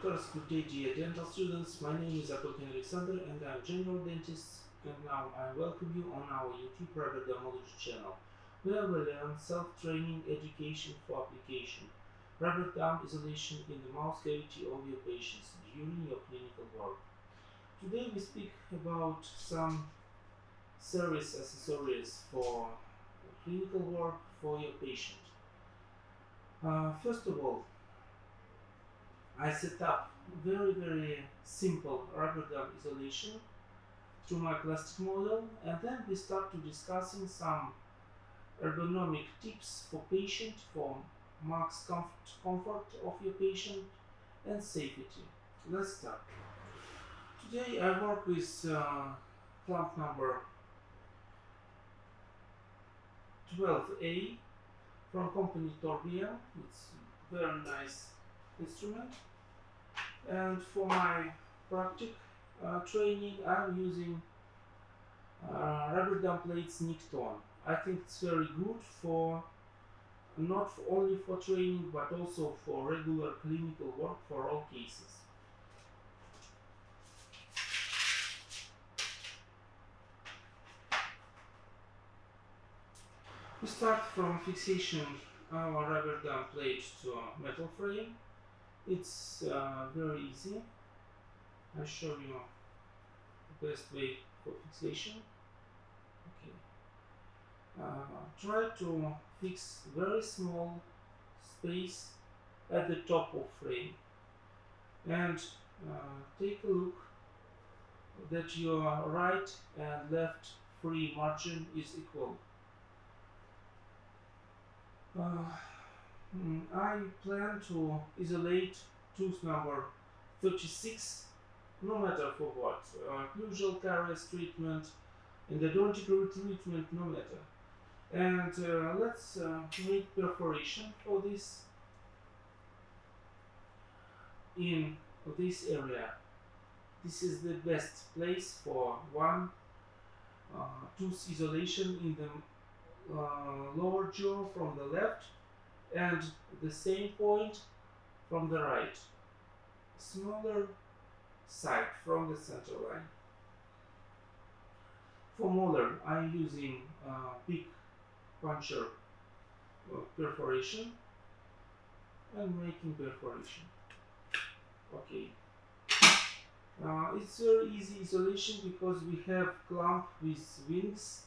doctors, good day dear dental students. My name is Alexander and I'm general dentist, and now I welcome you on our YouTube Rubberdamology channel, where we learn self-training education for application, rubberdam isolation in the mouth cavity of your patients during your clinical work. Today we speak about some service accessories for clinical work for your patient. First of all, I set up very simple rubberdam isolation through my plastic model, and then we start to discussing some ergonomic tips for patient, for max comfort of your patient and safety. Let's start. Today I work with clamp number 12A from company Torbia. It's a very nice instrument, and for my practice training I'm using rubberdam plates Nicton. I think it's very good for not only for training but also for regular clinical work for all cases. We start from fixation our rubberdam plate to a metal frame. It's very easy. I'll show you the best way for fixation. Okay. Try to fix very small space at the top of frame, and take a look that your right and left free margin is equal. I plan to isolate tooth number 36, no matter for what, occlusal caries treatment, endodontical treatment, no matter. And let's make perforation for this in this area. This is the best place for one tooth isolation in the lower jaw from the left, and the same point from the right, smaller side from the center line. For molar I'm using big puncture perforation and making perforation. Okay. It's very easy isolation because we have clamp with wings,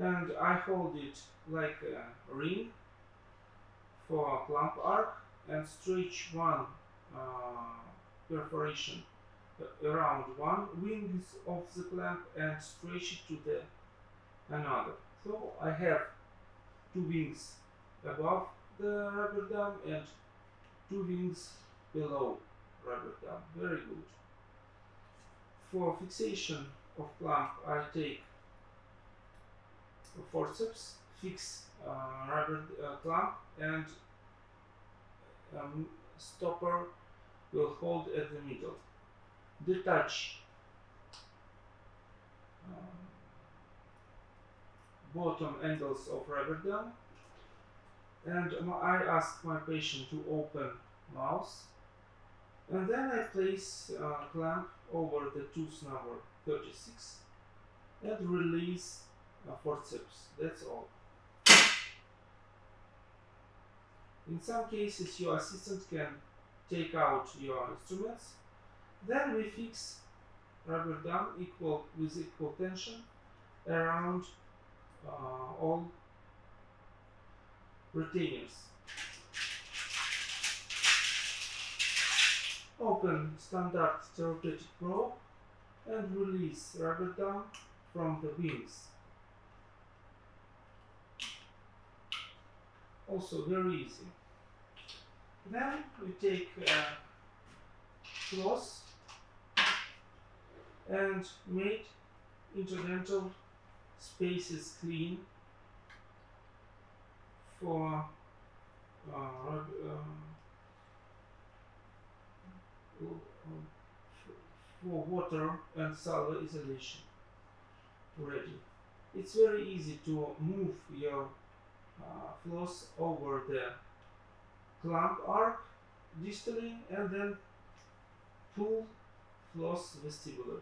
and I hold it like a ring for clamp arc and stretch one perforation around one wings of the clamp and stretch it to the another. So I have two wings above the rubberdam and two wings below rubberdam. Very good. For fixation of clamp I take a forceps, fix rubber clamp, and stopper will hold at the middle. Detach bottom angles of rubberdam, and I ask my patient to open mouth, and then I place clamp over the tooth number 36 and release forceps. That's all. In some cases your assistant can take out your instruments. Then we fix rubberdam with equal tension around all retainers. Open standard therapeutic probe and release rubberdam from the wings. Also very easy. Then we take floss and make interdental spaces clean for water and salve isolation. Ready. It's very easy to move your floss over the clamp arc distally and then pull floss vestibular.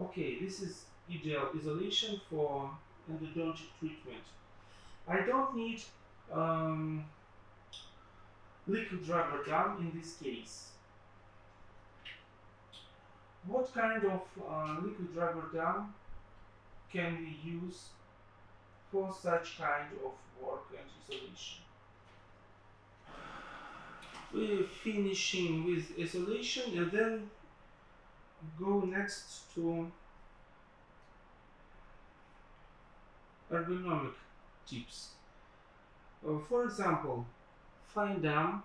Okay, this is ideal isolation for endodontic treatment. I don't need um, liquid rubber dam in this case. What kind of liquid rubber dam can we use for such kind of work and isolation? We're finishing with isolation and then go next to ergonomic tips. For example, fine dam.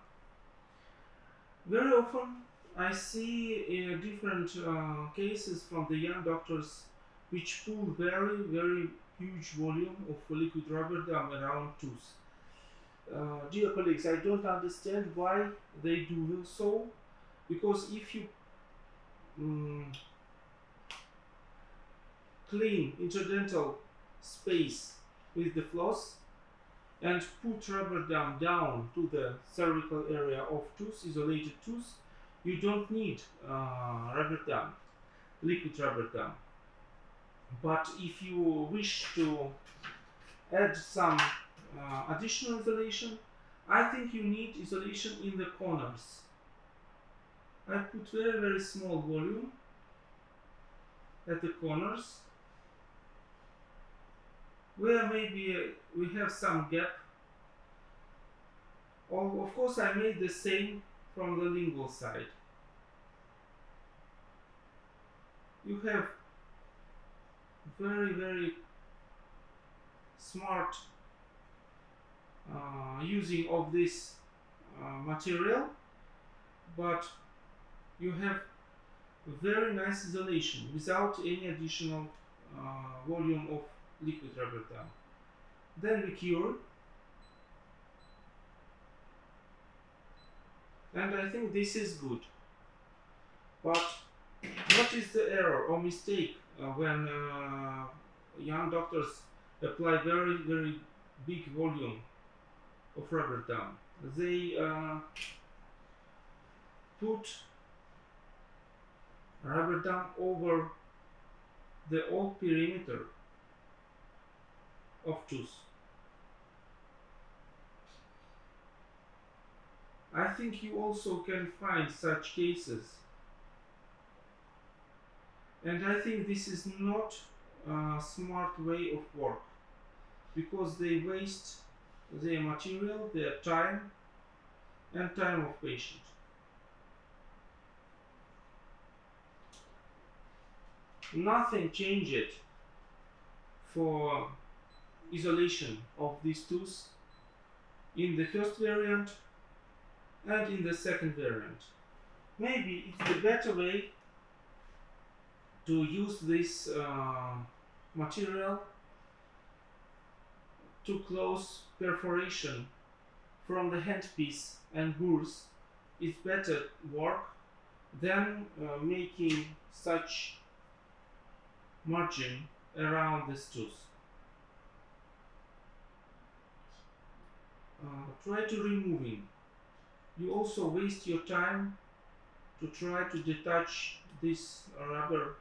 Very often I see different cases from the young doctors which pull very huge volume of liquid rubber dam around tooth. Dear colleagues, I don't understand why they do so, because if you clean interdental space with the floss and put rubber dam down to the cervical area of tooth, isolated tooth, you don't need rubber dam, liquid rubber dam. But if you wish to add some additional isolation, I think you need isolation in the corners. I put very small volume at the corners where maybe we have some gap. Of course I made the same from the lingual side. You have very smart using of this material, but you have very nice isolation without any additional volume of liquid rubber dam. Then we cure, and I think this is good. But what is the error or mistake when young doctors apply very big volume of rubber dam? They put rubber dam over the whole perimeter of tooth. I think you also can find such cases, and I think this is not a smart way of work, because they waste their material, their time, and time of patient. Nothing changed for isolation of these tooth in the first variant and in the second variant. Maybe it's the better way to use this material to close perforation from the handpiece and gauze. It's better work than making such margin around this tooth. Try to removing. You also waste your time to try to detach this rubber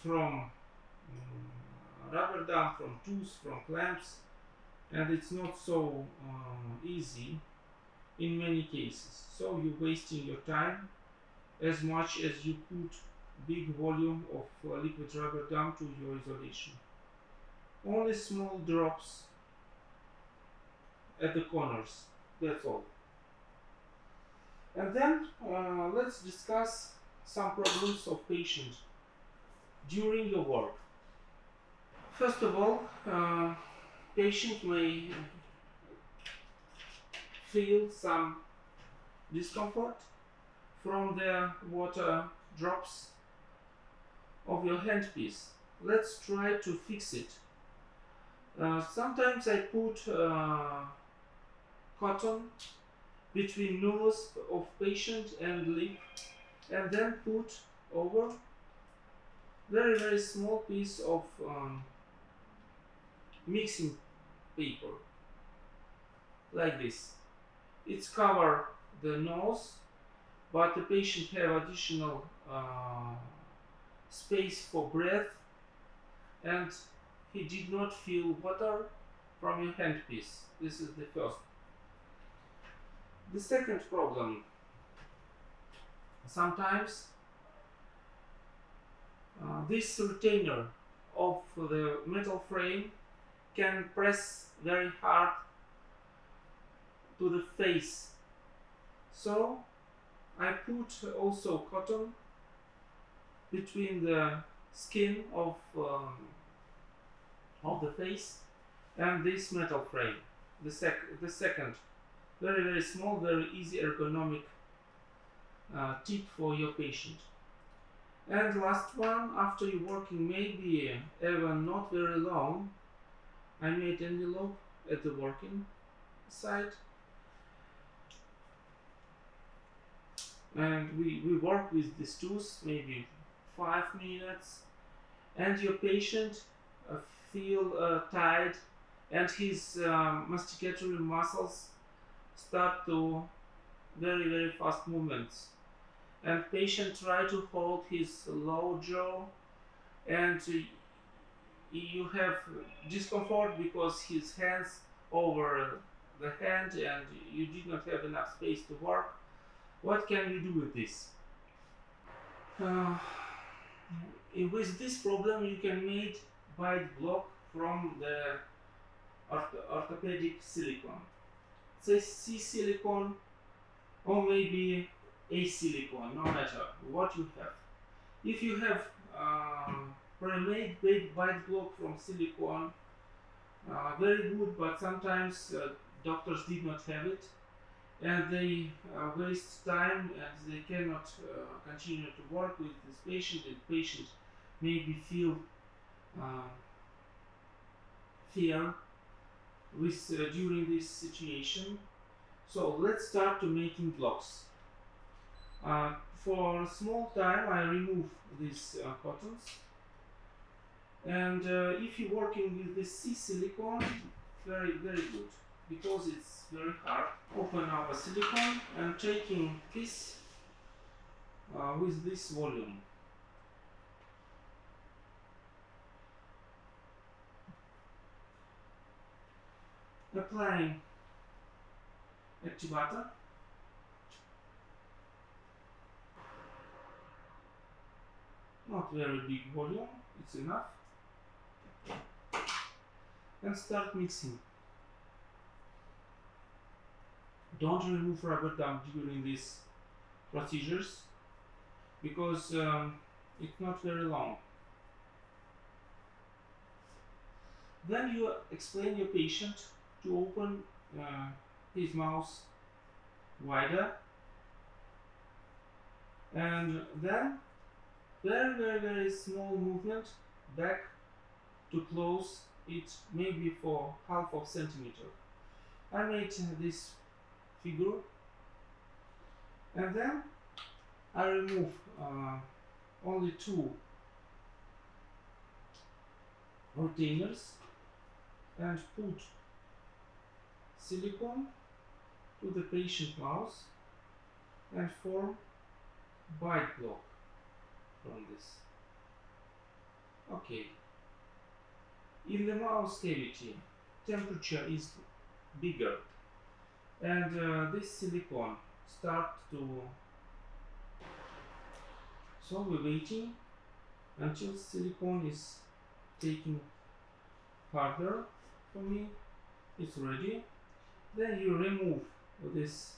from rubber dam, from tooth, from clamps, and it's not so easy in many cases. So you're wasting your time as much as you put big volume of liquid rubber dam to your isolation. Only small drops at the corners, that's all. And then let's discuss some problems of patient during your work. First of all, patient may feel some discomfort from the water drops of your handpiece. Let's try to fix it. Sometimes I put cotton between nose of patient and lip, and then put over very small piece of mixing paper, like this. It's cover the nose, but the patient have additional space for breath, and he did not feel water from your handpiece. This is the first. The second problem, sometimes this retainer of the metal frame can press very hard to the face. So I put also cotton between the skin of the face and this metal frame. The second, very small, very easy ergonomic tip for your patient. And last one, after you working maybe even not very long, I made envelope at the working side, and we work with these tools maybe 5 minutes, and your patient feel tired, and his masticatory muscles start to very fast movements, and patient try to hold his low jaw, and you have discomfort because his hands over the hand and you did not have enough space to work. What can you do with this? With this problem you can make bite block from the orthopedic silicone. Say C silicone or maybe A silicone, no matter what you have. If you have pre-made bite block from silicone, very good, but sometimes doctors did not have it, and they waste time, and they cannot continue to work with this patient, and patient maybe feel fear with during this situation. So let's start to making blocks. For a small time I remove these cottons, and if you're working with the C silicone, very good, because it's very hard. Open our silicone and taking this with this volume. Applying activator. Not very big volume, it's enough. And start mixing. Don't remove rubberdam during these procedures, because it's not very long. Then you explain your patient to open his mouth wider, and then very small movement back to close it, maybe for half of centimeter. I made this figure, and then I remove only 2 retainers and put silicone to the patient mouth and form bite block from this. Okay. In the mouth cavity, temperature is bigger, and this silicone start to. So we're waiting until silicone is taking harder for me. It's ready. Then you remove this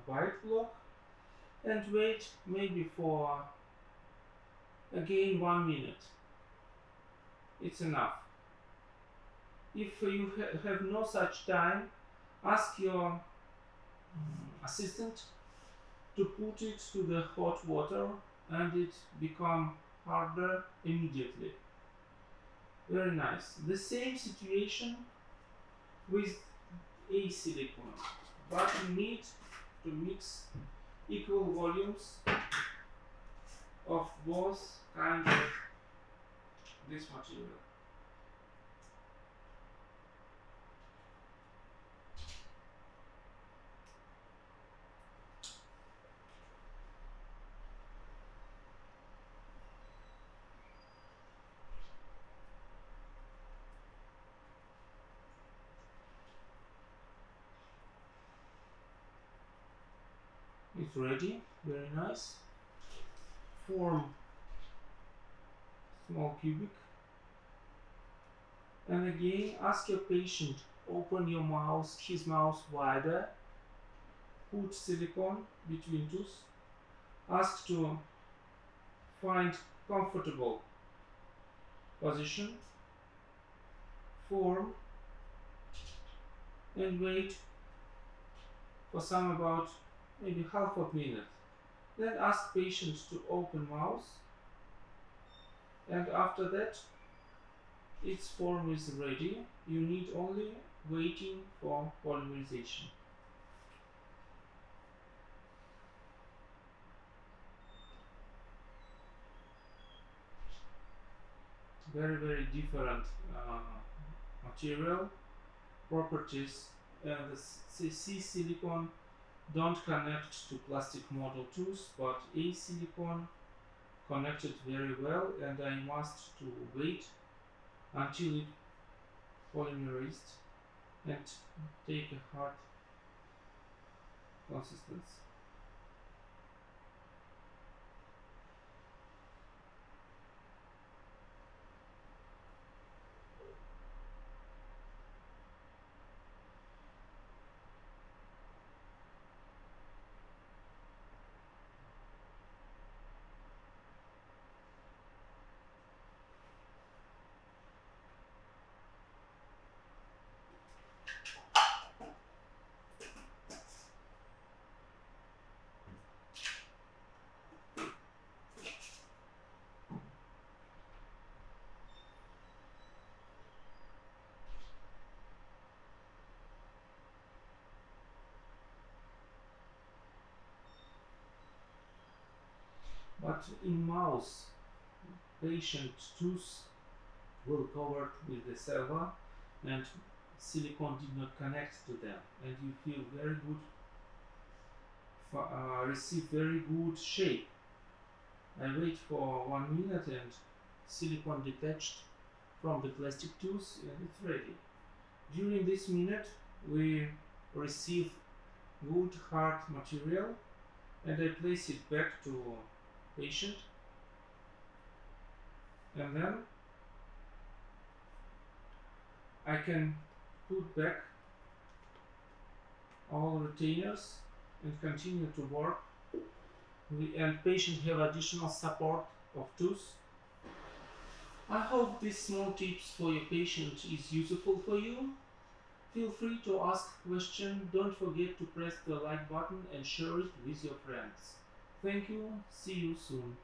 bite block and wait maybe for again 1 minute. It's enough. If you have no such time, ask your assistant to put it to the hot water, and it become harder immediately. Very nice. The same situation with A silicone, but you need to mix equal volumes of both kinds of this material. It's ready, very nice. Form small cubic. And again, ask your patient, open his mouth wider, put silicone between tooth, ask to find comfortable position, form, and wait for some about maybe half a minute. Then ask patients to open mouth, and after that its form is ready. You need only waiting for polymerization. Very different material properties. The C silicone don't connect to plastic model tooth, but A silicone connected very well, and I must to wait until it polymerized and take a hard consistency. But in mouse, patient tooth will covered with the silver, and silicone did not connect to them, and you feel very good, receive very good shape. I wait for 1 minute and silicone detached from the plastic tooth, and it's ready. During this minute we receive good hard material, and I place it back to patient, and then I can put back all retainers and continue to work, and patient have additional support of tooth. I hope these small tips for your patient is useful for you. Feel free to ask questions. Don't forget to press the like button and share it with your friends. Thank you. See you soon.